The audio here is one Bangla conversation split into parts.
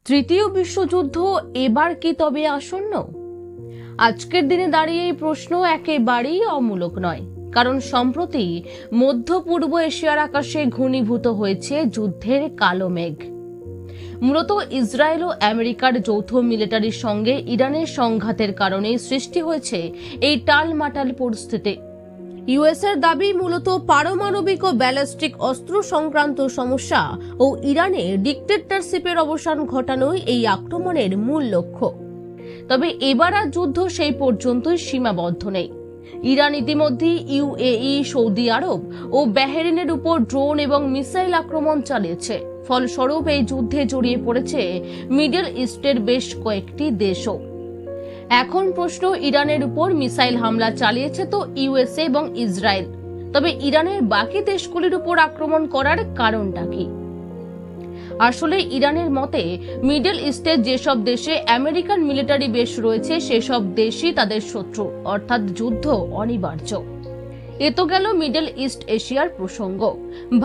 তৃতীয় বিশ্বযুদ্ধ এবার কি তবে আসন্ন? আজকের দিনে দাঁড়িয়ে এই প্রশ্ন একেবারেই অমূলক নয়, কারণ সম্প্রতি মধ্য পূর্ব এশিয়ার আকাশে ঘনীভূত হয়েছে যুদ্ধের কালো মেঘ। মূলত ইসরায়েল ও আমেরিকার যৌথ মিলিটারির সঙ্গে ইরানের সংঘাতের কারণে সৃষ্টি হয়েছে এই টালমাটাল পরিস্থিতি। ইউএসের দাবি মূলত পারমাণবিক ও ব্যালিস্টিক অস্ত্র সংক্রান্ত সমস্যা ও ইরানের ডিক্টেটরশিপের অবসান ঘটানোই এই আক্রমণের মূল লক্ষ্য। তবে এবার আর যুদ্ধ সেই পর্যন্তই সীমাবদ্ধ নেই। ইরান ইতিমধ্যেই ইউএই, সৌদি আরব ও বাহরেইনের উপর ড্রোন এবং মিসাইল আক্রমণ চালিয়েছে। ফলস্বরূপ এই যুদ্ধে জড়িয়ে পড়েছে মিডল ইস্টের বেশ কয়েকটি দেশও। এখন প্রশ্ন, ইরানের উপর মিসাইল হামলা চালিয়েছে তো ইউএসএ এবং ইসরায়েল, তবে ইরানের বাকি দেশগুলির উপর আক্রমণ করার কারণটা কি? আসলে ইরানের মতে মিডল ইস্টের যেসব দেশে আমেরিকান মিলিটারি বেস রয়েছে সেসব দেশই তাদের শত্রু, অর্থাৎ যুদ্ধ অনিবার্য। এ তো গেল মিডল ইস্ট এশিয়ার প্রসঙ্গ।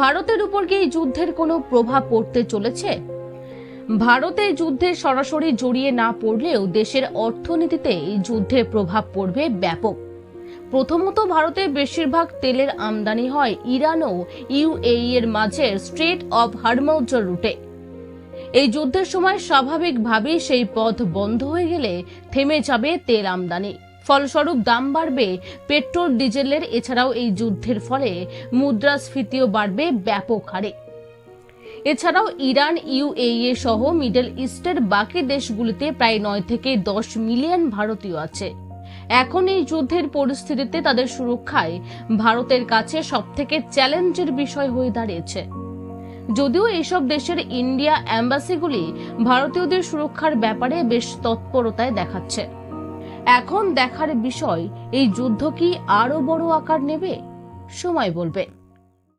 ভারতের উপর কি এই যুদ্ধের কোনো প্রভাব পড়তে চলেছে? ভারতের যুদ্ধে সরাসরি জড়িয়ে না পড়লেও দেশের অর্থনীতিতে এই যুদ্ধের প্রভাব পড়বে ব্যাপক। প্রথমত, ভারতের বেশিরভাগ তেলের আমদানি হয় ইরান ও ইউএই এর মাঝে স্ট্রেট অফ হরমুজ রুটে। এই যুদ্ধের সময় স্বাভাবিকভাবেই সেই পথ বন্ধ হয়ে গেলে থেমে যাবে তেল আমদানি। ফলস্বরূপ দাম বাড়বে পেট্রোল ডিজেলের। এছাড়াও এই যুদ্ধের ফলে মুদ্রাস্ফীতিও বাড়বে ব্যাপক হারে। এছাড়াও ইরান, ইউএই সহ মিডল ইস্টের বাকি দেশগুলিতে প্রায় 9 থেকে 10 মিলিয়ন ভারতীয় আছে। এখন এই যুদ্ধের পরিস্থিতিতে তাদের সুরক্ষায় ভারতের কাছে সবথেকে চ্যালেঞ্জের বিষয় হয়ে দাঁড়িয়েছে। যদিও এইসব দেশের ইন্ডিয়া অ্যাম্বাসিগুলি ভারতীয়দের সুরক্ষার ব্যাপারে বেশ তৎপরতায় দেখাচ্ছে। এখন দেখার বিষয়, এই যুদ্ধ কি আরো বড় আকার নেবে? সময় বলবে।